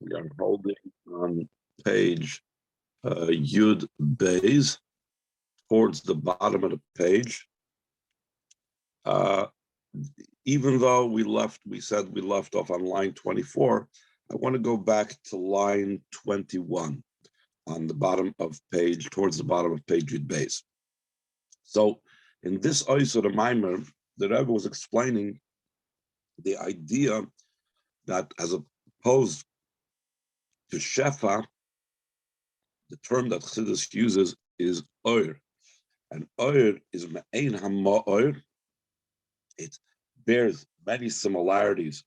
We are holding on page Yud Beis, towards the bottom of the page. Even though we said we left off on line 24, I want to go back to line 21 on the bottom of page, towards the bottom of page Yud Beis. So in this Oysa the Maimer, the Rebbe was explaining the idea that as opposed to Shefa, the term that Chassidus uses is Ohr. And Ohr is Me'ein HaMa'or. It bears many similarities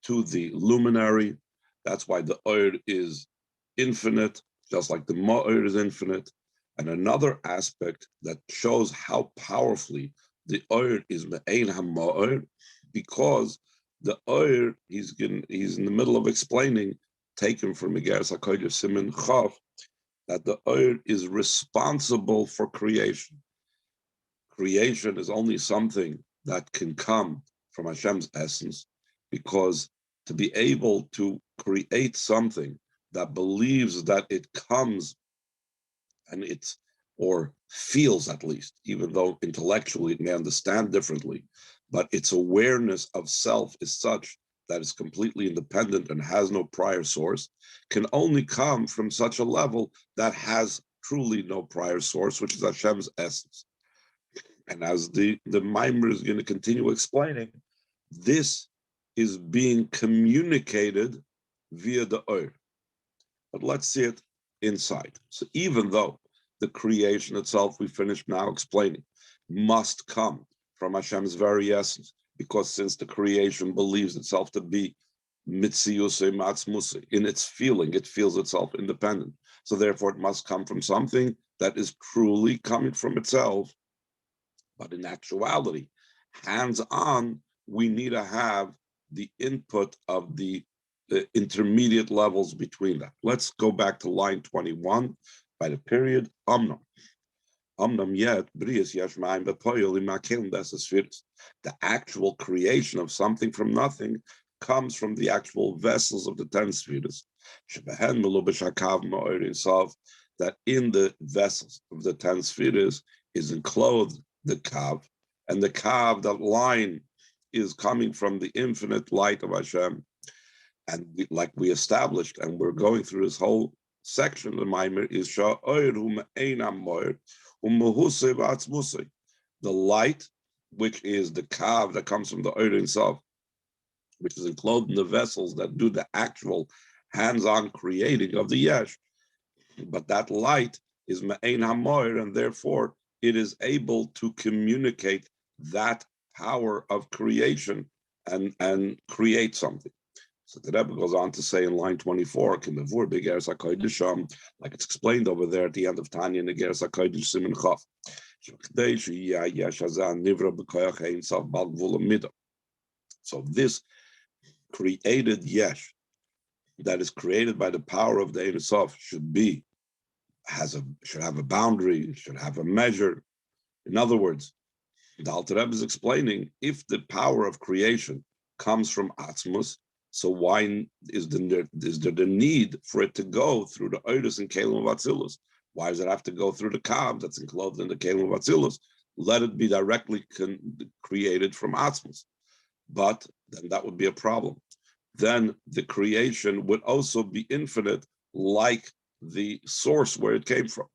to the luminary. That's why the Ohr is infinite, just like the Ma'or is infinite. And another aspect that shows how powerfully the Ohr is Me'ein HaMa'or, because the Ohr, he's in the middle of explaining, taken from Igeres HaKodesh Siman Chav, that the Ohr is responsible for creation. Creation is only something that can come from Hashem's essence, because to be able to create something that believes that it comes and it's, or feels at least, even though intellectually it may understand differently, but its awareness of self is such that it's completely independent and has no prior source, can only come from such a level that has truly no prior source, which is Hashem's essence. And as the Maimer is going to continue explaining, this is being communicated via the Ohr. But let's see it inside. So even though the creation itself, we finished now explaining, must come from Hashem's very essence, because since the creation believes itself to be mitziuse matzmuse, in its feeling, it feels itself independent. So therefore it must come from something that is truly coming from itself. But in actuality, hands-on, we need to have the input of the intermediate levels between that. Let's go back to line 21 by the period Amnam. Amnam yet brias yashmaim bepoyel imakelim Sefiros. The actual creation of something from nothing comes from the actual vessels of the 10 Sefiros. Shebehen melubish hakav Ohr Ayn Sof, that in the vessels of the 10 Sefiros is enclosed the kav, and the kav, that line, is coming from the infinite light of Hashem. And like we established, and we're going through this whole section of the Maimer, is the light, which is the kav that comes from the Ohr Ayn Sof, which is enclosed in the vessels that do the actual hands-on creating of the yesh. But that light is Me'ein HaMa'or, and therefore it is able to communicate that power of creation and create something. So the Rebbe goes on to say in line 24, like it's explained over there at the end of Tanya in the Igeres HaKodesh Siman Chav. So this created yesh, that is created by the power of the Ohr Ayn Sof, should have a boundary, should have a measure. In other words, the Alter Rebbe is explaining, if the power of creation comes from Atzmus, so why is there the need for it to go through the Oidus and Kelim of Atzilus? Why does it have to go through the Kav that's enclosed in the Kelim of Atzilus? Let it be directly created from Atzmus. But then that would be a problem. Then the creation would also be infinite, like the source where it came from.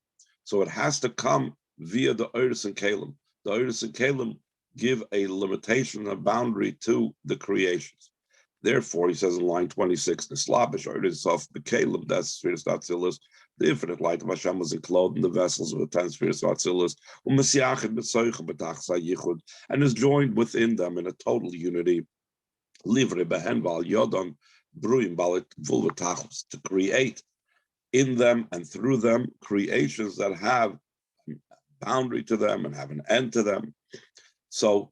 So it has to come via the Oidus and Kelim. The Oidus and Kelim give a limitation, a boundary to the creations. Therefore, he says in line 26, the Slavish Ohr Ayn Sof B'Kelim, that's Sefiros Atzilus, the infinite light of Hashem was enclosed in the vessels of the 10 Sefiros Atzilus, and is joined within them in a total unity, to create in them and through them creations that have a boundary to them and have an end to them. So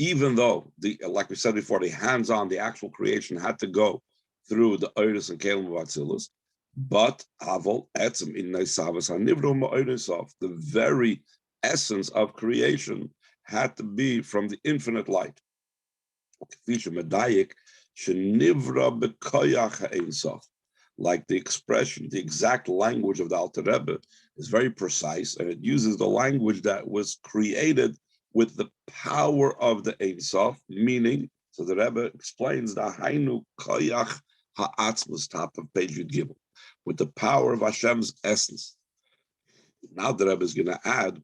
even though, like we said before, the hands-on, the actual creation had to go through the Oidus and Kelim of Atzilus, but Aval Etzem in Neisavas HaNivro Ohr Ayn Sof, the very essence of creation had to be from the infinite light. Shenivra b'koyach Ayn Sof. Like the expression, the exact language of the Alter Rebbe is very precise, and it uses the language that was created with the power of the Ayn Sof, meaning, so the Rebbe explains the Hainu Koyach Ha'atzmus, top of page Yud Gimel, with the power of Hashem's essence. Now the Rebbe is going to add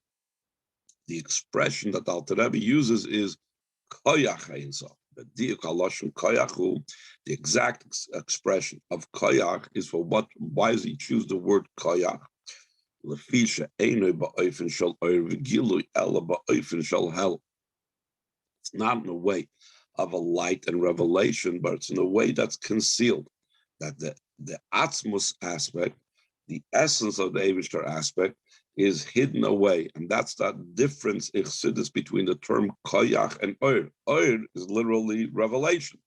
the expression that the Alter Rebbe uses is Koyach Ayn Sof. The exact expression of Kayak is for what? Why does he choose the word Kayak? It's not in a way of a light and revelation, but it's in a way that's concealed. That the Atzmus aspect, the essence of the Eivishter aspect, is hidden away, and that's that difference in Chassidus between the term Koyach and Ohr. Ohr is literally revelation.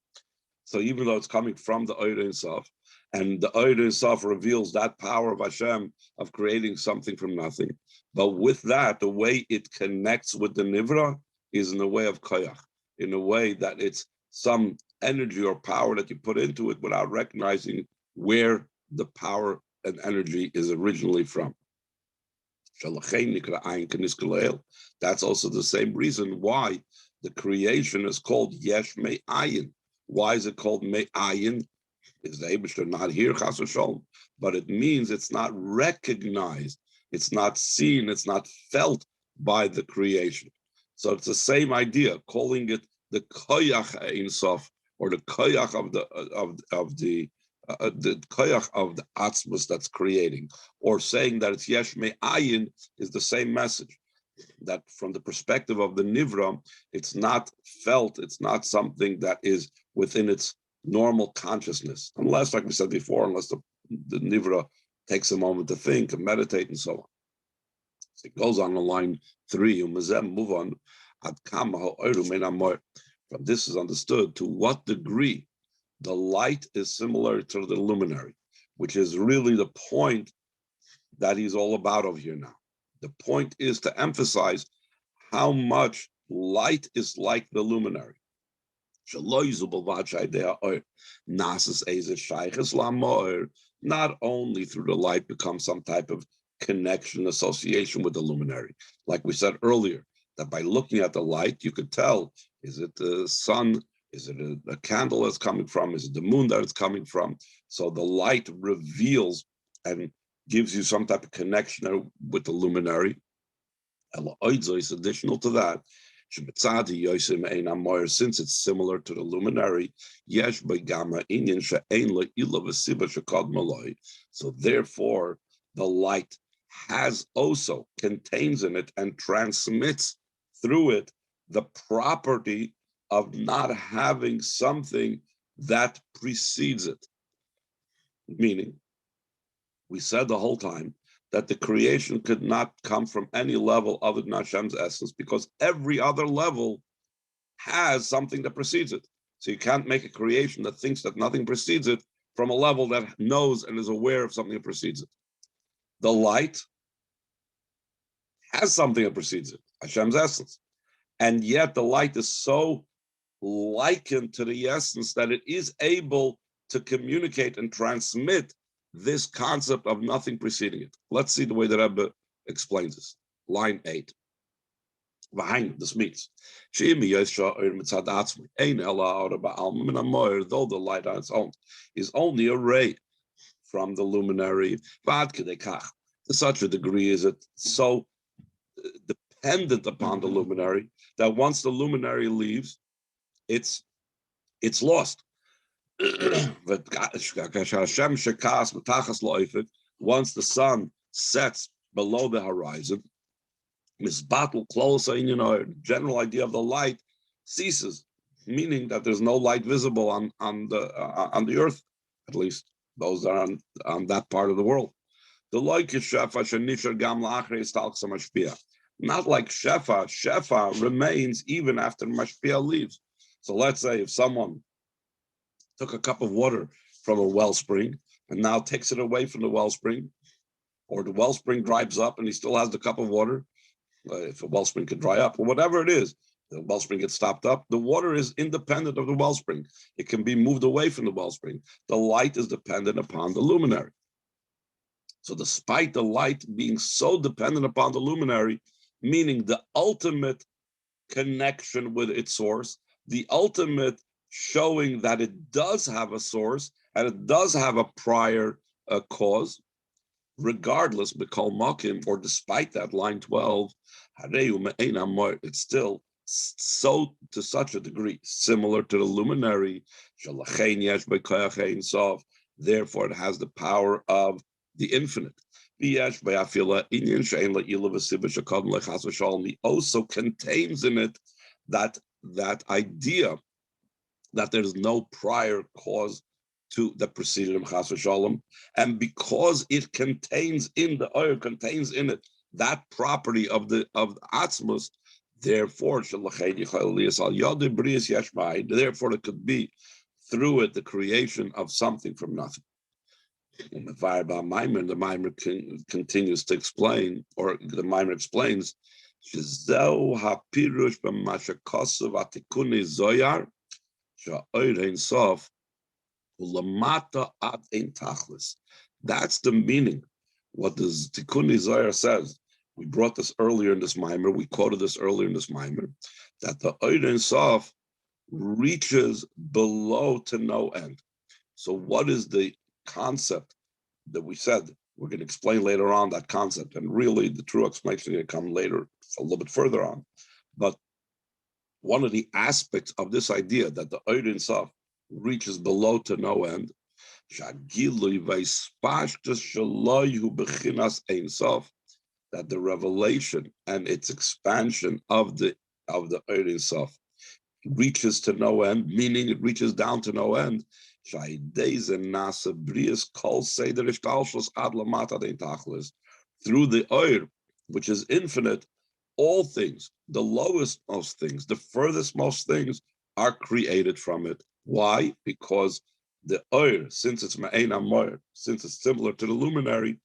So even though it's coming from the Ohr Ayn Sof, and the Ohr Ayn Sof reveals that power of Hashem of creating something from nothing, but with that, the way it connects with the Nivra is in the way of Koyach, in a way that it's some energy or power that you put into it without recognizing where the power and energy is originally from. That's also the same reason why the creation is called Yesh Me'ayin. Why is it called Me'ayin? Is the Eibishter not here, Chas v'Sholom? But it means it's not recognized, it's not seen, it's not felt by the creation. So it's the same idea, calling it the Koyach Ayn Sof, or the Koyach of the koyach of the atzmus that's creating, or saying that it's yesh me'ayin is the same message. That from the perspective of the nivra, it's not felt, it's not something that is within its normal consciousness, unless, like we said before, unless the nivra takes a moment to think and meditate and so on. So it goes on line 3, move on. From this is understood to what degree the light is similar to the luminary, which is really the point that he's all about over here now. The point is to emphasize how much light is like the luminary. Not only through the light becomes some type of connection, association with the luminary. Like we said earlier, that by looking at the light, you could tell, is it the sun? Is it a candle that's coming from? Is it the moon that it's coming from? So the light reveals and gives you some type of connection with the luminary. Is additional to that, since it's similar to the luminary, so therefore the light contains in it and transmits through it the property of not having something that precedes it. Meaning, we said the whole time that the creation could not come from any level other than Hashem's essence, because every other level has something that precedes it. So you can't make a creation that thinks that nothing precedes it from a level that knows and is aware of something that precedes it. The light has something that precedes it, Hashem's essence. And yet the light is so likened to the essence that it is able to communicate and transmit this concept of nothing preceding it. Let's see the way that Rebbe explains this. Line 8. This means, though the light on its own is only a ray from the luminary, to such a degree is it so dependent upon the luminary that once the luminary leaves, it's lost. Once the sun sets below the horizon, the general idea of the light ceases, meaning that there's no light visible on the earth, at least those that are on that part of the world. The like is not like Shefa remains even after Mashpia leaves. So let's say if someone took a cup of water from a wellspring and now takes it away from the wellspring, or the wellspring dries up and he still has the cup of water, if a wellspring could dry up, or whatever it is, The wellspring gets stopped up. The water is independent of the wellspring. It can be moved away from the wellspring. The light is dependent upon the luminary. So despite the light being so dependent upon the luminary, meaning the ultimate connection with its source, the ultimate showing that it does have a source and it does have a prior cause, regardless, B'kol Makim, or despite that, line 12, it's still so to such a degree similar to the luminary, Kayak Ayn Sof, therefore it has the power of the infinite. He also contains in it that idea that there's no prior cause to the preceded him, chas v'shalom, and because it contains in the oil, contains in it that property of the atzmus, therefore it could be through it the creation of something from nothing. And the Maimer continues to explain, or the Maimer explains, Ohr Ayn Sof, that's the meaning. What does Tikkun Zohar says? We brought this earlier in this Maimer. We quoted this earlier in this Maimer, that the Ohr Ayn Sof reaches below to no end. So what is the concept that we said? We're going to explain later on that concept, and really the true explanation is going to come later, a little bit further on. But one of the aspects of this idea that the Ohr Ayn Sof reaches below to no end, that the revelation and its expansion of the Ohr Ayn Sof reaches to no end, meaning it reaches down to no end. Through the Ohr, which is infinite, all things, the lowest most things, the furthest most things are created from it. Why? Because the Ohr, since it's Ma'ein HaMoir, since it's similar to the luminary,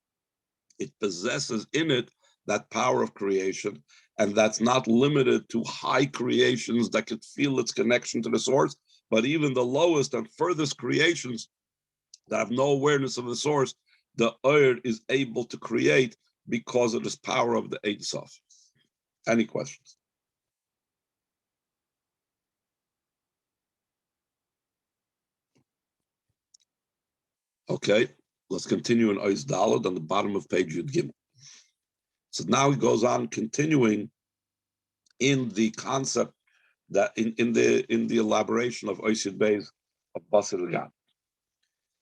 it possesses in it that power of creation, and that's not limited to high creations that could feel its connection to the source, but even the lowest and furthest creations that have no awareness of the source, the Ohr is able to create because of this power of the Ayn Sof. Any questions? Okay, let's continue in Ois Daled on the bottom of page Yud Gimel. So now he goes on continuing in the concept that in the elaboration of Ois Yud Beis of Basi.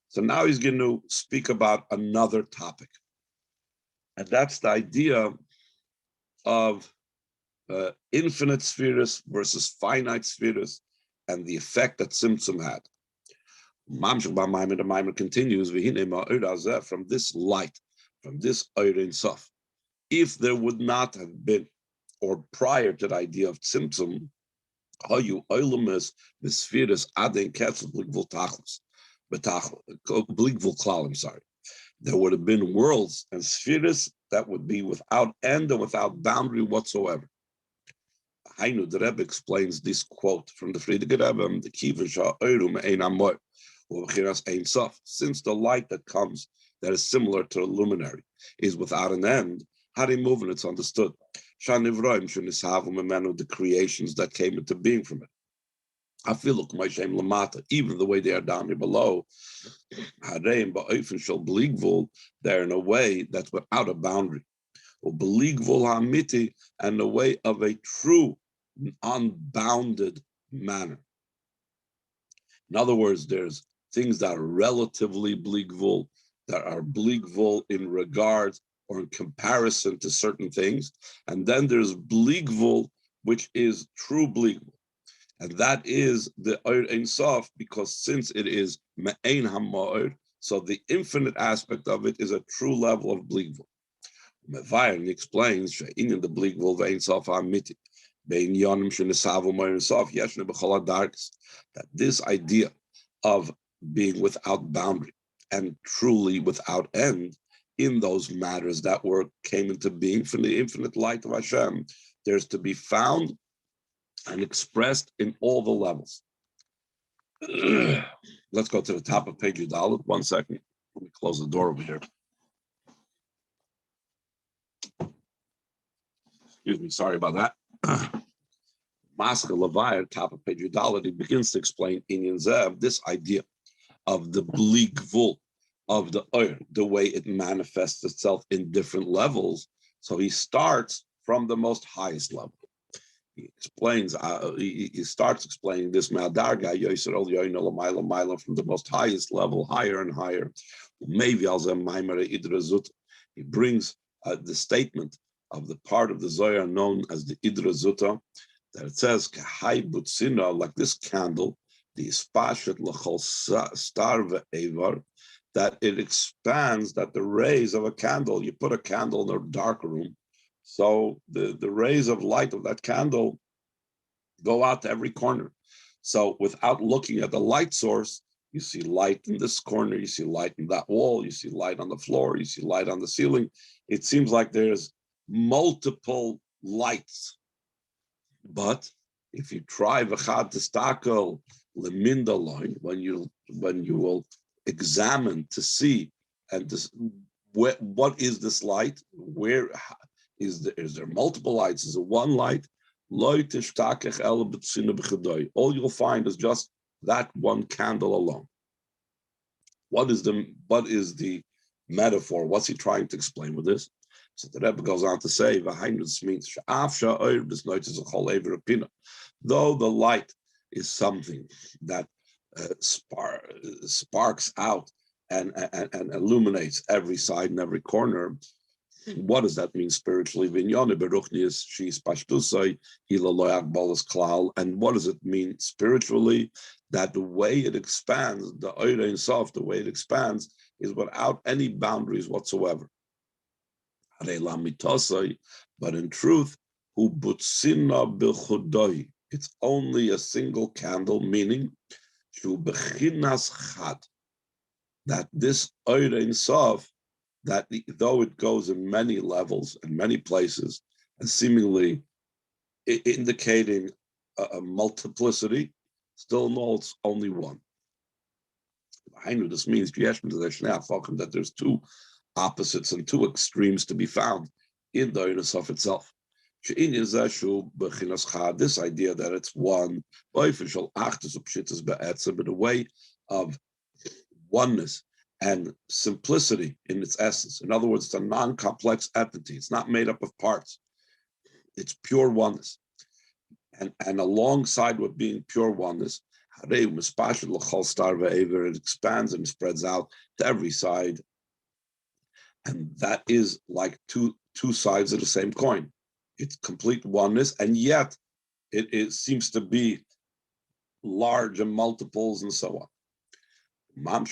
So now he's going to speak about another topic, and that's the idea of infinite spheres versus finite spheres and the effect that Tzimtzum had. The Maimer continues, from this light, from this Ohr Ayn Sof, if there would not have been, or prior to the idea of Tzimtzum, there would have been worlds and spheres that would be without end and without boundary whatsoever. The Rebbe explains this quote from the Friedrich Rebbe, the Kiva Ein Amor, Ein Sof, since the light that comes, that is similar to a luminary, is without an end, how they move and it's understood. The creations that came into being from it. Even the way they are down here below, they're in a way that's without a boundary. And the way of a true, unbounded manner. In other words, there's things that are relatively bligvul, that are bligvul in regards or in comparison to certain things. And then there's bligvul, which is true bligvul. And that is the Ohr Ayn Sof, because since it is Me'ein HaMo'er, so the infinite aspect of it is a true level of bligvul. Mevayin explains She'inin the bligvul ve'Ain Sof ha'amiti bein yonim she'nesavu Ohr Sof yeshne b'chol hadarkes, that this idea of being without boundary and truly without end in those matters that came into being from the infinite light of Hashem, there's to be found and expressed in all the levels. Let's go to the top of page Yudalit. 1 second. Let me close the door over here. Excuse me, sorry about that. Maska Levi, top of page Yudalit, he begins to explain Inyan Zev, this idea of the bleak vul, of the Ohr, the way it manifests itself in different levels. So he starts from the most highest level. He explains, he starts explaining this Ma'adarga, Yoser El Yoina Lamaila Maila, from the most highest level, higher and higher. Maybe he brings the statement of the part of the Zohar known as the Idra Zuta, that it says, Kahai Butsina, like this candle, the Ispashet Lachol Starve Evar, that it expands, that the rays of a candle, you put a candle in a dark room, so the rays of light of that candle go out to every corner. So without looking at the light source, you see light in this corner, you see light in that wall, you see light on the floor, you see light on the ceiling. It seems like there's multiple lights. But if you try v'chad testakel lemindaloi, when you will examine to see and this, what is this light? Where is there multiple lights? Is it one light? All you'll find is just that one candle alone. What is the metaphor? What's he trying to explain with this? So the Rebbe goes on to say, this means though the light is something that sparks out and illuminates every side and every corner, what does that mean spiritually? And what does it mean spiritually? That the way it expands, the Ohr Ayn Sof, the way it expands, is without any boundaries whatsoever. But in truth, it's only a single candle, meaning that this Ohr Ayn Sof, that though it goes in many levels and many places, and seemingly indicating a multiplicity, still no, it's only one. This means that there's two opposites and two extremes to be found in the Ohr Ayn Sof itself. This idea that it's one, but a way of oneness and simplicity in its essence. In other words, it's a non-complex entity. It's not made up of parts. It's pure oneness. And alongside with being pure oneness, it expands and spreads out to every side. And that is like two sides of the same coin. It's complete oneness, and yet it seems to be large and multiples and so on. And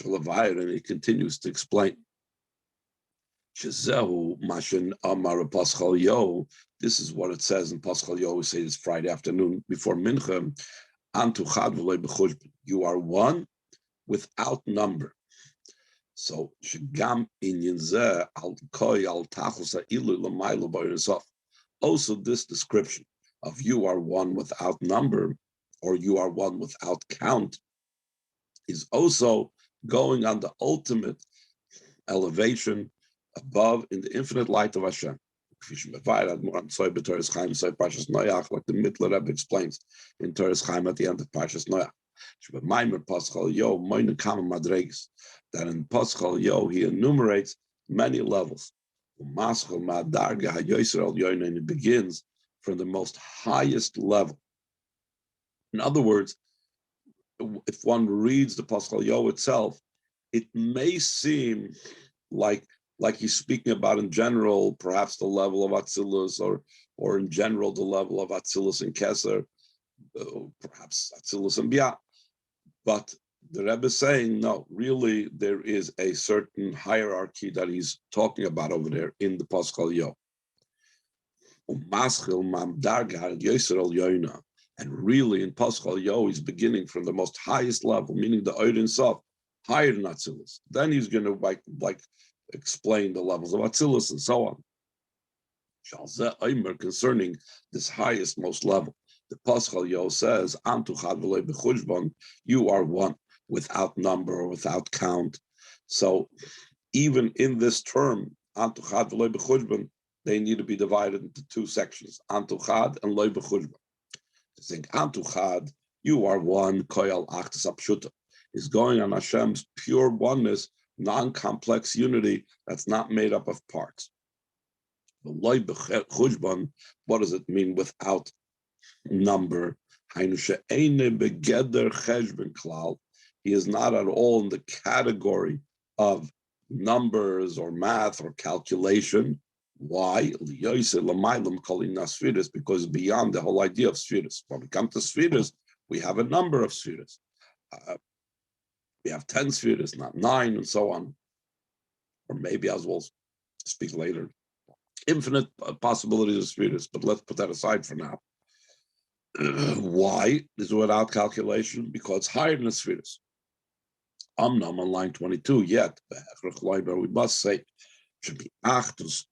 he continues to explain. This is what it says in Paschal Yo. We say this Friday afternoon before Mincha. You are one without number. So also this description of you are one without number, or you are one without count, is also going on the ultimate elevation above in the infinite light of Hashem. Like the Mittler Rebbe explains in Torah's Chaim at the end of Parshas Noach. That in Paschal Yo he enumerates many levels. And it begins from the most highest level. In other words, if one reads the Paschal Yo itself, it may seem like he's speaking about in general, perhaps the level of Atzilus, or in general the level of Atzilus and Keser, perhaps Atzilus and Bia. But the Rebbe is saying, no, really there is a certain hierarchy that he's talking about over there in the Paschal Yo. And really in Paschal Yo, he's beginning from the most highest level, meaning the Ohr Ayn Sof, higher than Atzilus. Then he's going to like explain the levels of Atzilus and so on. Concerning this highest, most level. The Paschal Yo says, you are one without number or without count. So even in this term, they need to be divided into two sections, Antuchad and Loy B'Chujban. To think Antuchad, you are one, Koyal Achtas Apshuta, is going on Hashem's pure oneness, non-complex unity that's not made up of parts. But Loy B'Chujban, what does it mean without number? He is not at all in the category of numbers or math or calculation. Why? Because beyond the whole idea of Sefiros. When we come to Sefiros, we have a number of Sefiros. We have 10 Sefiros, not 9, and so on. Or maybe, as we'll speak later, infinite possibilities of Sefiros, but let's put that aside for now. Why is it without calculation? Because it's higher than the Sefiros. Amnam on line 22, yet, we must say, should be Achtus,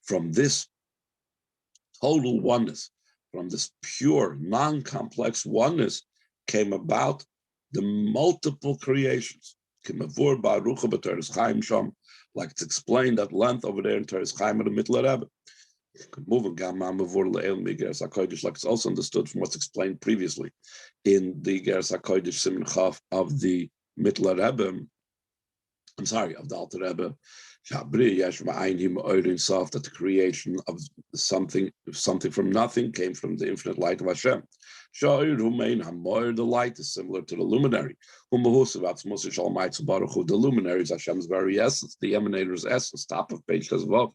from this total oneness, from this pure, non-complex oneness, came about the multiple creations. Like it's explained at length over there in Teres Chaim in the Middle Rebbe. Like it's also understood from what's explained previously in the Geras HaKodesh Siman Chaf of the Middle Rebbe. I'm sorry, of the Alter Rebbe, that the creation of something from nothing came from the infinite light of Hashem. The light is similar to the luminary. The luminary is Hashem's very essence, the emanator's essence, top of page above.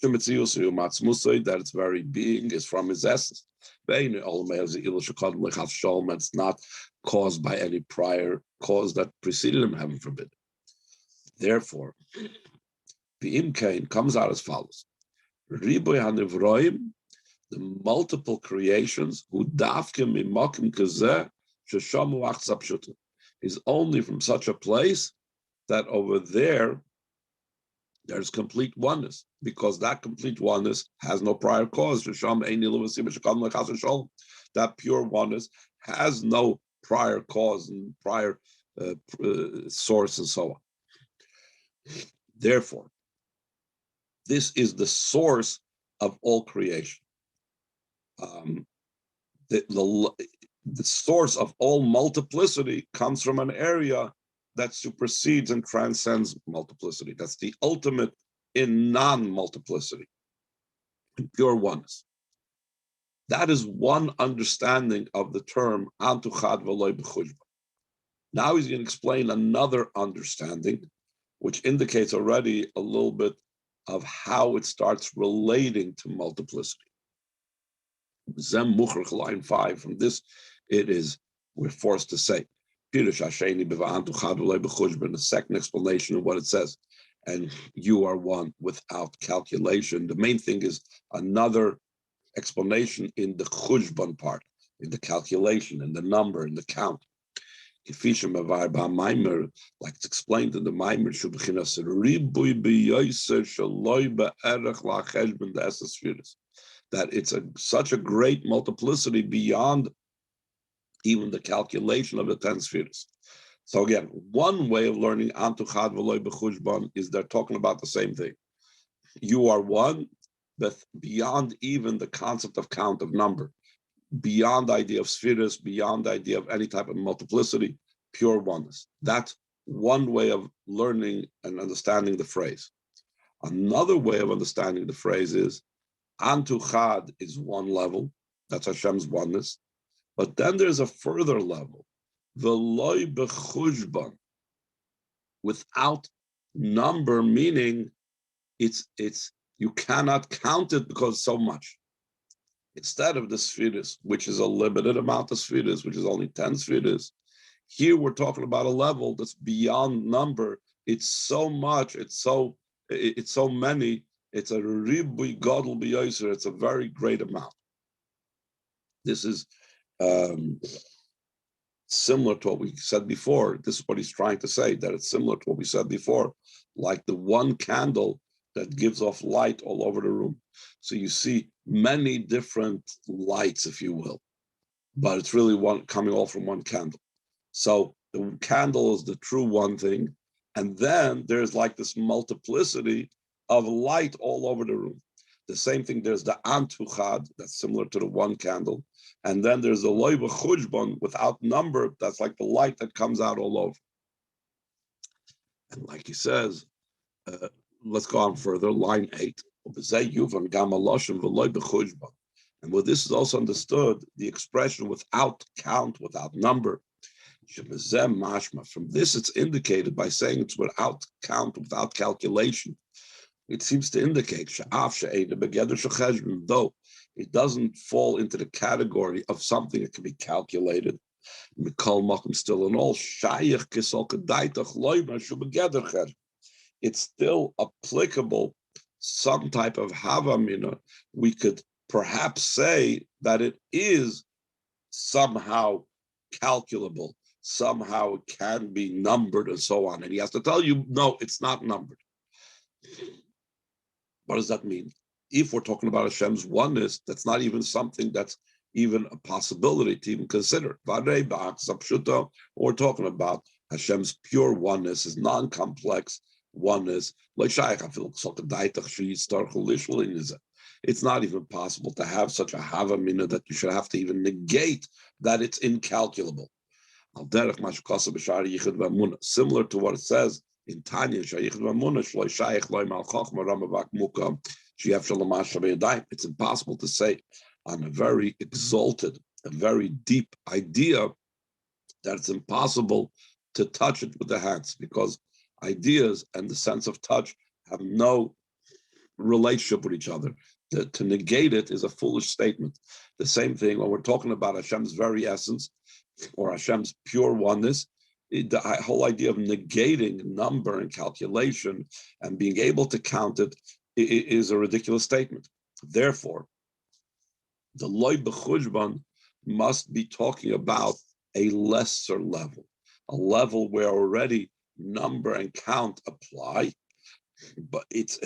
That its very being is from his essence. It's not caused by any prior cause that preceded him, heaven forbid. Therefore, the imkain comes out as follows: Riboy hanivroim, the multiple creations, who dafkim mimakim kazeh sheshamu achzap shuta, is only from such a place that over there there's complete oneness, because that complete oneness has no prior cause. That pure oneness has no prior cause and prior source and so on. Therefore, this is the source of all creation. The source of all multiplicity comes from an area that supersedes and transcends multiplicity. That's the ultimate in non-multiplicity, in pure oneness. That is one understanding of the term Antuchad v'loy b'chujban. Now he's going to explain another understanding, which indicates already a little bit of how it starts relating to multiplicity. Zem Muchrach line 5. From this, we're forced to say, the second explanation of what it says, and you are one without calculation. The main thing is another explanation in the chujban part, in the calculation, in the number, in the count. Like it's explained in the Maimer, that it's such a great multiplicity beyond even the calculation of the 10 Sefiros. So again, one way of learning Antuchad v'loy b'chujban is they're talking about the same thing. You are one, but beyond even the concept of count, of number, beyond the idea of Sefiros, beyond the idea of any type of multiplicity, pure oneness. That's one way of learning and understanding the phrase. Another way of understanding the phrase is Antuchad is one level, that's Hashem's oneness. But then there's a further level, v'loy b'chujban, without number, meaning it's you cannot count it because so much. Instead of the Sefiros, which is a limited amount of Sefiros, which is only 10 Sefiros, here we're talking about a level that's beyond number. It's so much, it's so many, it's a ribui gadol b'yoser, it's a very great amount. This is similar to what we said before. This is what he's trying to say, that it's similar to what we said before. Like the one candle that gives off light all over the room. So you see many different lights, if you will, but it's really one coming all from one candle. So the candle is the true one thing, and then there's like this multiplicity of light all over the room. The same thing, there's the antuchad, that's similar to the one candle, and then there's the loy b'chujban without number, that's like the light that comes out all over. And like he says, let's go on further, line 8. And with this is also understood the expression without count, without number. From this, it's indicated by saying it's without count, without calculation. It seems to indicate, though it doesn't fall into the category of something that can be calculated. Still in all, it's still applicable, some type of havamina. We could perhaps say that it is somehow calculable, somehow it can be numbered and so on. And he has to tell you, no, it's not numbered. What does that mean? If we're talking about Hashem's oneness, that's not even something that's even a possibility to even consider. We're talking about Hashem's pure oneness, his non-complex oneness. It's not even possible to have such a havamina that you should have to even negate that it's incalculable. Similar to what it says in Tanya, it's impossible to say on a very exalted, a very deep idea that it's impossible to touch it with the hands, because ideas and the sense of touch have no relationship with each other. To negate it is a foolish statement. The same thing when we're talking about Hashem's very essence or Hashem's pure oneness, the whole idea of negating number and calculation and being able to count it is a ridiculous statement. Therefore, the loy b'chujban must be talking about a lesser level, a level where already number and count apply, but it's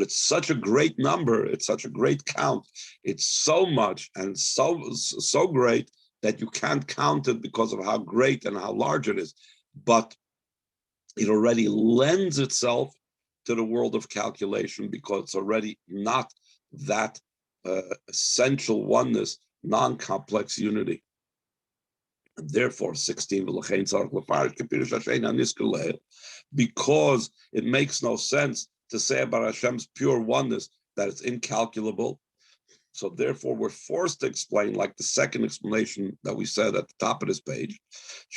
such a great number, it's such a great count, it's so much and so great that you can't count it because of how great and how large it is, but it already lends itself to the world of calculation because it's already not that essential oneness, non-complex unity. And therefore, 16, because it makes no sense to say about Hashem's pure oneness that it's incalculable. So therefore, we're forced to explain, like the second explanation that we said at the top of this page.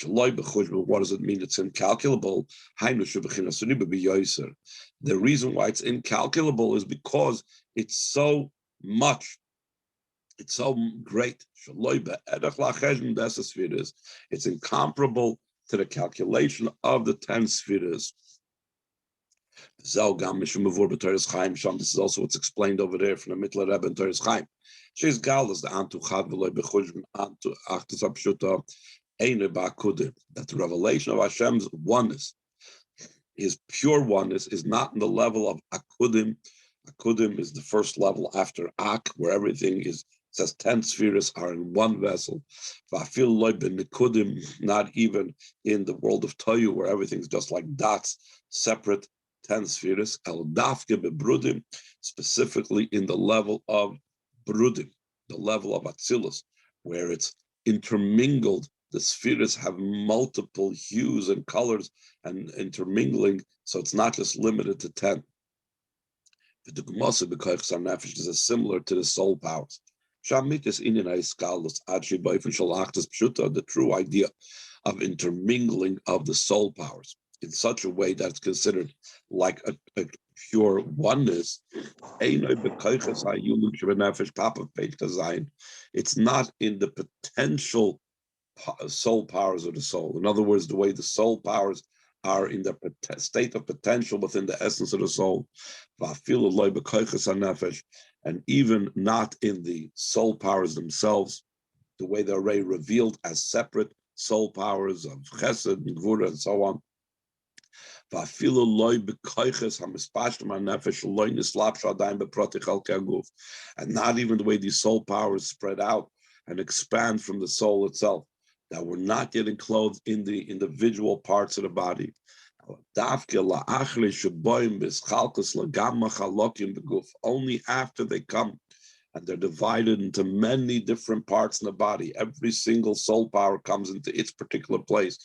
What does it mean it's incalculable? The reason why it's incalculable is because it's so much. It's so great. It's incomparable to the calculation of the 10 spheres. This is also what's explained over there from the Mittler Rebbe in Teres Chaim. That the revelation of Hashem's oneness, his pure oneness, is not in the level of akudim. Akudim is the first level after ak, where everything is. It says 10 spheres are in one vessel. Not even in the world of Toyu, where everything's just like dots, separate 10 spheres. El dafke bebrudim, specifically in the level of brudim, the level of Atzilus, where it's intermingled. The spheres have multiple hues and colors and intermingling, so it's not just limited to 10. The Gemasa b'koyach nefesh is similar to the soul powers. The true idea of intermingling of the soul powers in such a way that it's considered like a pure oneness. Top of page design. It's not in the potential soul powers of the soul. In other words, the way the soul powers are in the state of potential within the essence of the soul, and even not in the soul powers themselves, the way they're already revealed as separate soul powers of chesed and gvura and so on. ואפילו לא בכויכס המספשתם הנפש לא נסלבש עדיין בפרוטי חלקי הגוף. And not even the way these soul powers spread out and expand from the soul itself, that we're not getting clothed in the individual parts of the body. Only after they come and they're divided into many different parts in the body. Every single soul power comes into its particular place.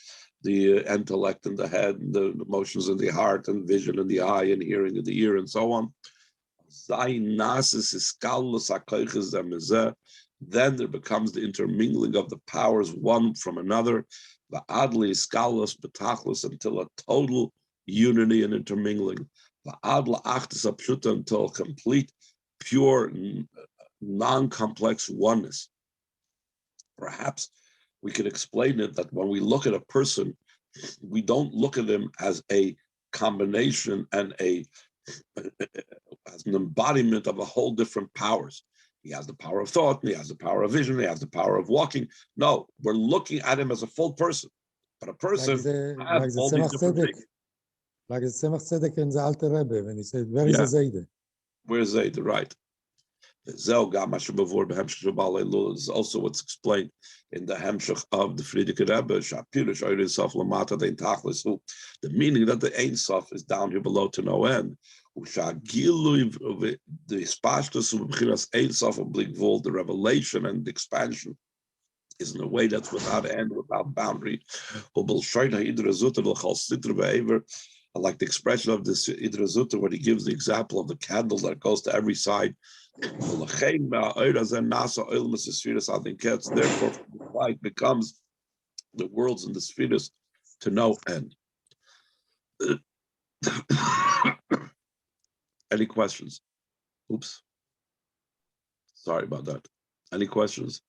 The intellect in the head, and the emotions in the heart, and vision in the eye, and hearing in the ear, and so on. Then there becomes the intermingling of the powers one from another, until a total unity and intermingling, until complete, pure, non-complex oneness. Perhaps we could explain it that when we look at a person, we don't look at him as a combination and as an embodiment of a whole different powers. He has the power of thought, he has the power of vision, he has the power of walking. No, we're looking at him as a full person. But a person has all these different things. Like the Tzemach Tzedek in the Alter Rebbe, when he said, where is the Zayde? Where's Zayde, right. Is also what's explained in the Hemshech of the Frierdiker Rebbe, Shapirish Ohr Ayn Sof Lamata Dein Tachlis, the meaning that the Ayn Sof is down here below to no end. The Spashtus of Ayn Sof Obligvul, the revelation and the expansion is in a way that's without end, without boundary. I like the expression of this Idra Zuta when he gives the example of the candle that goes to every side. Therefore, the light becomes the worlds and the spheres to no end. Any questions? Oops. Sorry about that. Any questions?